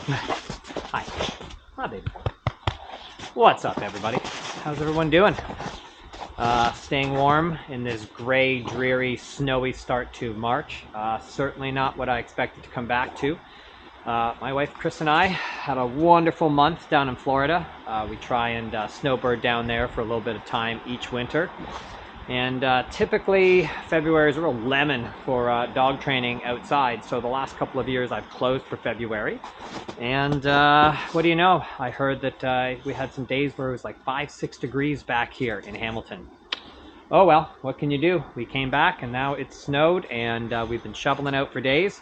Hi. Hi, baby. What's up, everybody? How's everyone doing? Staying warm in this gray, dreary, snowy start to March. Certainly not what I expected to come back to. My wife Chris and I had a wonderful month down in Florida. We try and snowbird down there for a little bit of time each winter. And typically February is a real lemon for dog training outside. So the last couple of years I've closed for February. And what do you know? I heard that we had some days where it was like 5-6 degrees back here in Hamilton. Oh well, what can you do? We came back and now it's snowed and we've been shoveling out for days.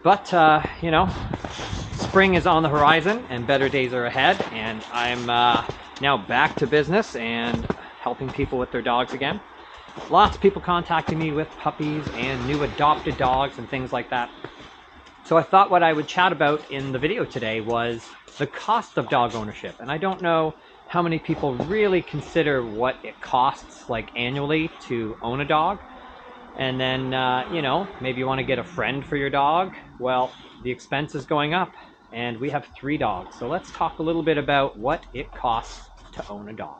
But, you know, spring is on the horizon and better days are ahead. And I'm now back to business and helping people with their dogs again. Lots of people contacting me with puppies and new adopted dogs and things like that. So I thought what I would chat about in the video today was the cost of dog ownership. And I don't know how many people really consider what it costs like annually to own a dog. And then, you know, maybe you want to get a friend for your dog. Well, the expense is going up and we have 3 dogs. So let's talk a little bit about what it costs to own a dog.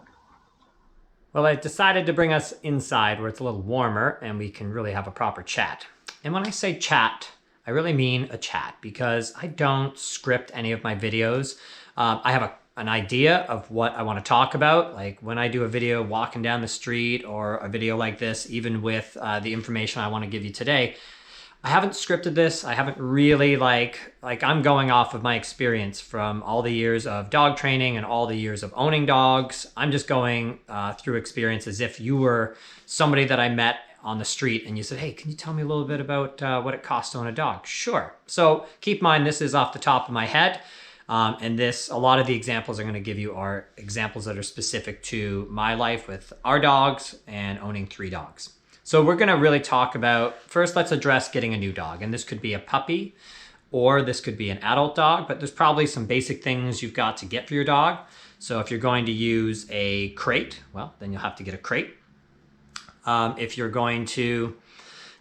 Well, I decided to bring us inside where it's a little warmer and we can really have a proper chat. And when I say chat, I really mean a chat because I don't script any of my videos. I have an idea of what I want to talk about. Like when I do a video walking down the street or a video like this, even with the information I want to give you today, I haven't scripted this. I haven't really like I'm going off of my experience from all the years of dog training and all the years of owning dogs. I'm just going through experience as if you were somebody that I met on the street and you said, hey, can you tell me a little bit about what it costs to own a dog? Sure. So keep in mind, this is off the top of my head. And a lot of the examples I'm going to give you are examples that are specific to my life with our dogs and owning 3 dogs. So we're going to really talk about, first let's address getting a new dog. And this could be a puppy or this could be an adult dog, but there's probably some basic things you've got to get for your dog. So if you're going to use a crate, well, then you'll have to get a crate. If you're going to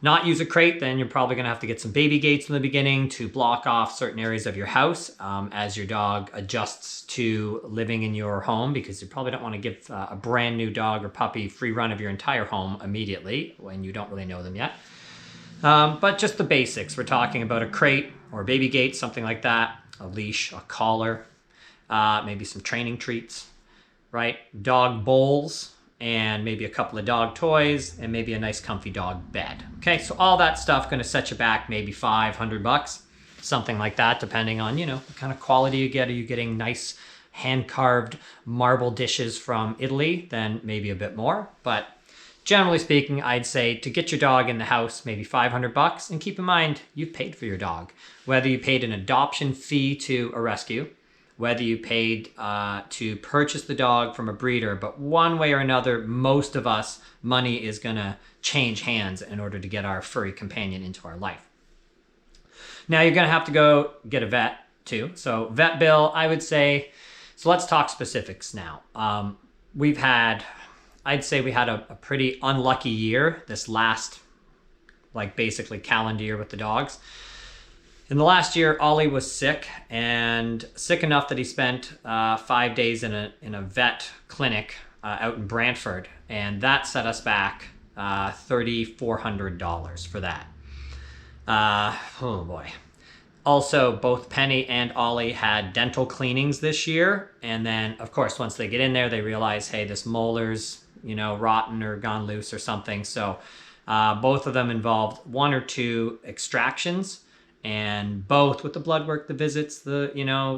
not use a crate, then you're probably going to have to get some baby gates in the beginning to block off certain areas of your house as your dog adjusts to living in your home, because you probably don't want to give a brand new dog or puppy free run of your entire home immediately when you don't really know them yet. But just the basics. We're talking about a crate or a baby gate, something like that, a leash, a collar, maybe some training treats, right? Dog bowls, and maybe a couple of dog toys, and maybe a nice comfy dog bed. Okay, so all that stuff gonna set you back maybe $500, something like that, depending on, you know, what kind of quality you get. Are you getting nice hand-carved marble dishes from Italy? Then maybe a bit more. But generally speaking, I'd say to get your dog in the house, maybe $500. And keep in mind, you've paid for your dog. Whether you paid an adoption fee to a rescue, whether you paid to purchase the dog from a breeder, but one way or another, most of us, money is gonna change hands in order to get our furry companion into our life. Now you're gonna have to go get a vet too. So vet bill, I would say, so let's talk specifics now. I'd say we had a pretty unlucky year this last, like basically calendar year with the dogs. In the last year, Ollie was sick, and sick enough that he spent 5 days in a vet clinic out in Brantford, and that set us back $3,400 for that. Oh boy. Also, both Penny and Ollie had dental cleanings this year, and then, of course, once they get in there, they realize, hey, this molar's, you know, rotten or gone loose or something. So both of them involved 1 or 2 extractions. And both with the blood work, the visits, the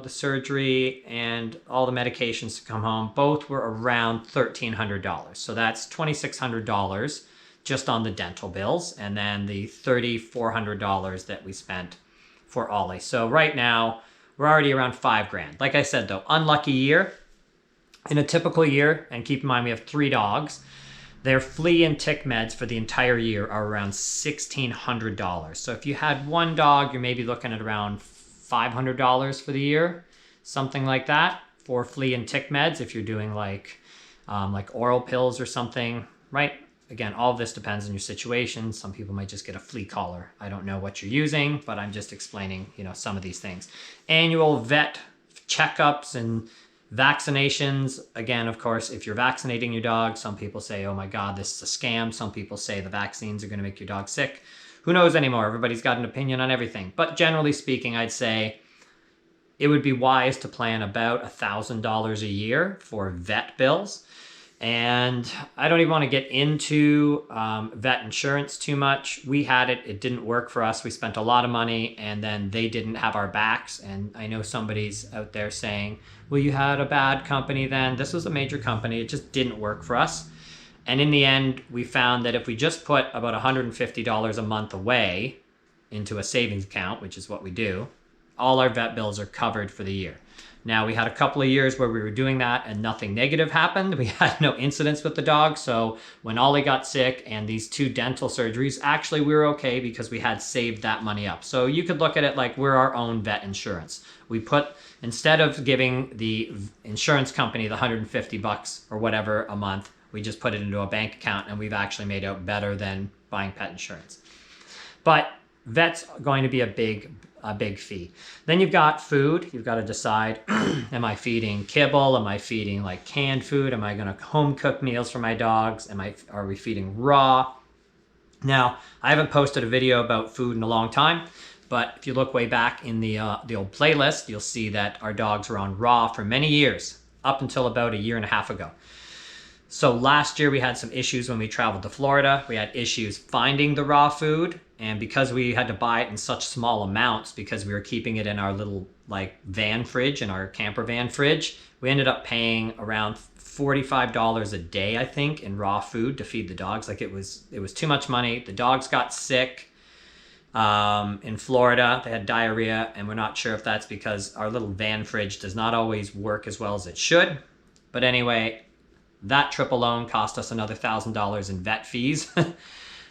surgery, and all the medications to come home, both were around $1,300. So that's $2,600 just on the dental bills, and then the $3,400 that we spent for Ollie. So right now, we're already around $5,000. Like I said, though, unlucky year. In a typical year, and keep in mind we have 3 dogs, their flea and tick meds for the entire year are around $1,600. So if you had 1 dog, you're maybe looking at around $500 for the year, something like that, for flea and tick meds. If you're doing like oral pills or something, right? again, all of this depends on your situation. Some people might just get a flea collar. I don't know what you're using, but I'm just explaining, some of these things. Annual vet checkups and vaccinations. Again, of course, if you're vaccinating your dog, some people say, oh my God, this is a scam. Some people say the vaccines are going to make your dog sick. Who knows anymore? Everybody's got an opinion on everything. But generally speaking, I'd say it would be wise to plan about $1,000 a year for vet bills. And I don't even want to get into vet insurance too much. We had it. It didn't work for us. We spent a lot of money and then they didn't have our backs. And I know somebody's out there saying, well, you had a bad company then. This was a major company. It just didn't work for us. And in the end, we found that if we just put about $150 a month away into a savings account, which is what we do, all our vet bills are covered for the year. Now, we had a couple of years where we were doing that and nothing negative happened. We had no incidents with the dog. So when Ollie got sick and these 2 dental surgeries, actually we were okay because we had saved that money up. So you could look at it like we're our own vet insurance. We put, instead of giving the insurance company the $150 or whatever a month, we just put it into a bank account and we've actually made out better than buying pet insurance. But vet's going to be a big fee. Then you've got food. You've got to decide, am I feeding kibble? Am I feeding like canned food? Am I going to home cook meals for my dogs? Are we feeding raw? Now, I haven't posted a video about food in a long time, but if you look way back in the old playlist, you'll see that our dogs were on raw for many years, up until about a year and a half ago. So last year we had some issues when we traveled to Florida. We had issues finding the raw food. And because we had to buy it in such small amounts because we were keeping it in our little like van fridge, in our camper van fridge, we ended up paying around $45 a day, I think, in raw food to feed the dogs. Like it was too much money. The dogs got sick in Florida. They had diarrhea, and we're not sure if that's because our little van fridge does not always work as well as it should. But anyway, that trip alone cost us another $1,000 in vet fees.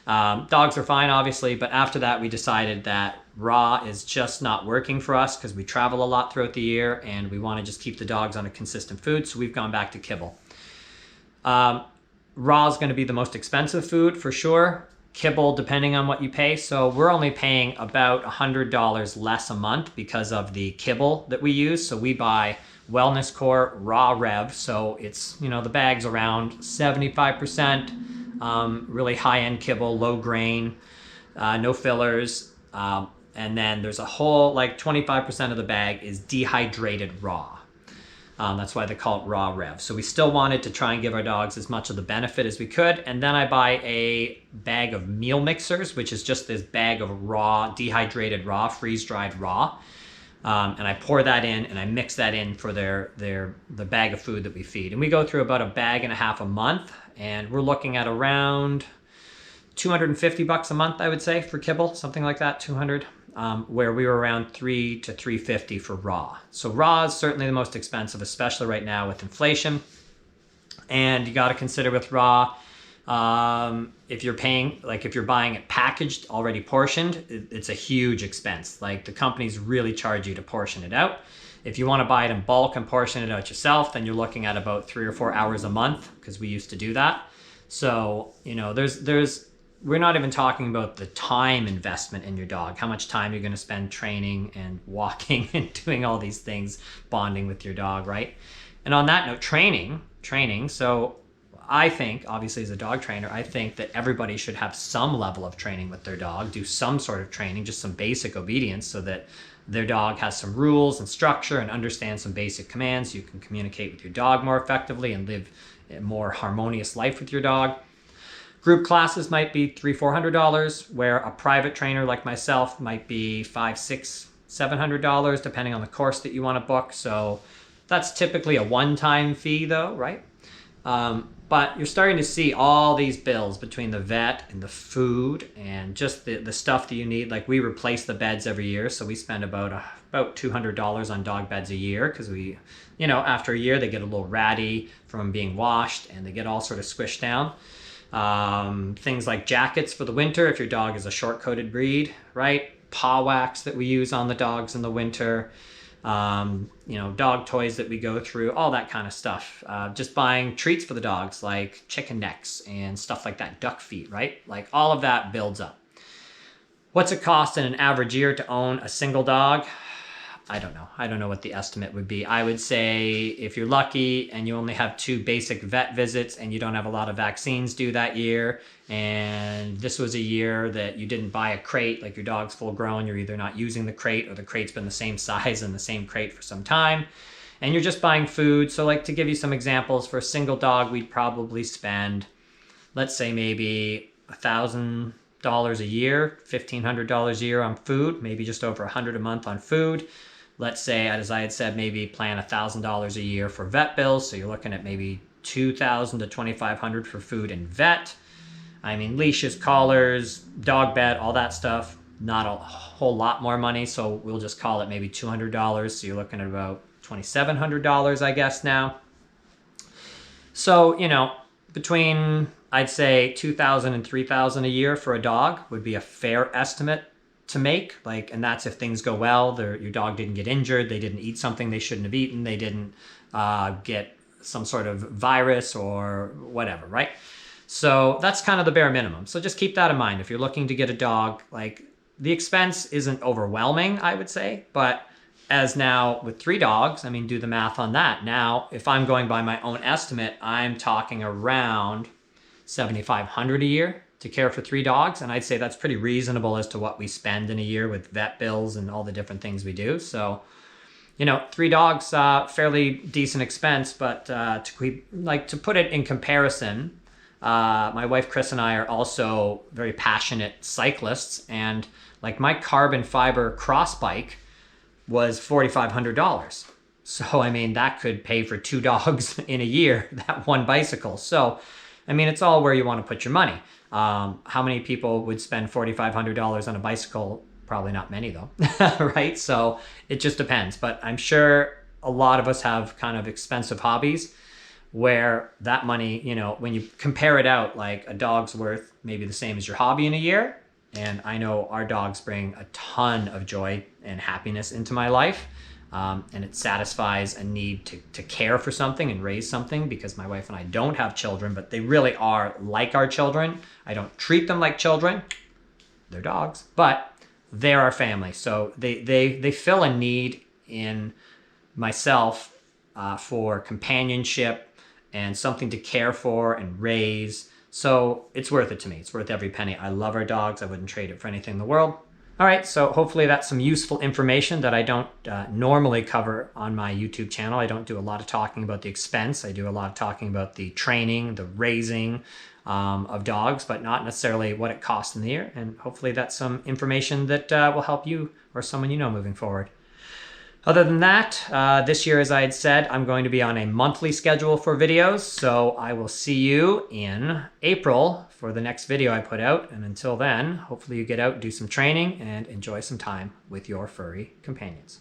Dogs are fine, obviously, but after that we decided that raw is just not working for us because we travel a lot throughout the year and we want to just keep the dogs on a consistent food, so we've gone back to kibble. Raw is going to be the most expensive food for sure. Kibble, depending on what you pay. So we're only paying about $100 less a month because of the kibble that we use. So we buy Wellness Core Raw Rev. So it's, the bag's around 75%. Really high-end kibble, low grain, no fillers. And then there's a whole, 25% of the bag is dehydrated raw. That's why they call it Raw Rev. So we still wanted to try and give our dogs as much of the benefit as we could. And then I buy a bag of meal mixers, which is just this bag of raw, dehydrated raw, freeze-dried raw. And I pour that in and I mix that in for the bag of food that we feed. And we go through about a bag and a half a month. And we're looking at around $250 a month, I would say, for kibble, something like that, 200, where we were around $300 to $350 for raw. So raw is certainly the most expensive, especially right now with inflation. And you got to consider with raw, if you're paying, if you're buying it packaged, already portioned, it's a huge expense. The companies really charge you to portion it out. If you want to buy it in bulk and portion it out yourself, then you're looking at about 3 or 4 hours a month, because we used to do that. So, we're not even talking about the time investment in your dog, how much time you're going to spend training and walking and doing all these things, bonding with your dog, right? And on that note, training. So I think, obviously as a dog trainer, I think that everybody should have some level of training with their dog, do some sort of training, just some basic obedience, so that their dog has some rules and structure and understands some basic commands. You can communicate with your dog more effectively and live a more harmonious life with your dog. Group classes might be $300-$400, where a private trainer like myself might be $500-$700, depending on the course that you want to book. So that's typically a one-time fee though, right? But you're starting to see all these bills between the vet and the food and just the stuff that you need. We replace the beds every year, so we spend about $200 on dog beds a year, because we, after a year they get a little ratty from being washed and they get all sort of squished down. Things like jackets for the winter if your dog is a short-coated breed, right? Paw wax that we use on the dogs in the winter. dog toys that we go through, all that kind of stuff. Just buying treats for the dogs, like chicken necks and stuff like that, duck feet, right? Like all of that builds up. What's it cost in an average year to own a single dog? I don't know. I don't know what the estimate would be. I would say if you're lucky and you only have 2 basic vet visits and you don't have a lot of vaccines due that year, and this was a year that you didn't buy a crate, like your dog's full grown, you're either not using the crate or the crate's been the same size and the same crate for some time, and you're just buying food. So like, to give you some examples, for a single dog, we'd probably spend, let's say maybe $1,000 a year, $1,500 a year on food, maybe just over $100 a month on food. Let's say, as I had said, maybe plan $1,000 a year for vet bills. So you're looking at maybe $2,000 to $2,500 for food and vet. I mean, leashes, collars, dog bed, all that stuff, not a whole lot more money. So we'll just call it maybe $200. So you're looking at about $2,700, I guess, now. So, between, I'd say, $2,000 and $3,000 a year for a dog would be a fair estimate to make. And that's if things go well, your dog didn't get injured, they didn't eat something they shouldn't have eaten, they didn't get some sort of virus or whatever, right? So that's kind of the bare minimum. So just keep that in mind. If you're looking to get a dog, the expense isn't overwhelming, I would say, but as now with 3 dogs, I mean, do the math on that. Now, if I'm going by my own estimate, I'm talking around $7,500 a year to care for 3 dogs. And I'd say that's pretty reasonable as to what we spend in a year with vet bills and all the different things we do. So, 3 dogs, fairly decent expense, but to put it in comparison, my wife Chris and I are also very passionate cyclists, and my carbon fiber cross bike was $4,500. So, I mean, that could pay for 2 dogs in a year, that one bicycle. So, I mean, it's all where you want to put your money. How many people would spend $4,500 on a bicycle? Probably not many, though, right? So it just depends. But I'm sure a lot of us have kind of expensive hobbies where that money, when you compare it out, like a dog's worth maybe the same as your hobby in a year. And I know our dogs bring a ton of joy and happiness into my life. And it satisfies a need to care for something and raise something, because my wife and I don't have children, but they really are like our children. I don't treat them like children. They're dogs, but they're our family. So they fill a need in myself for companionship and something to care for and raise. So it's worth it to me. It's worth every penny. I love our dogs. I wouldn't trade it for anything in the world. All right, so hopefully that's some useful information that I don't normally cover on my YouTube channel. I don't do a lot of talking about the expense. I do a lot of talking about the training, the raising of dogs, but not necessarily what it costs in the year. And hopefully that's some information that will help you or someone you know moving forward. Other than that, this year, as I had said, I'm going to be on a monthly schedule for videos. So I will see you in April for the next video I put out. And until then, hopefully you get out, do some training, and enjoy some time with your furry companions.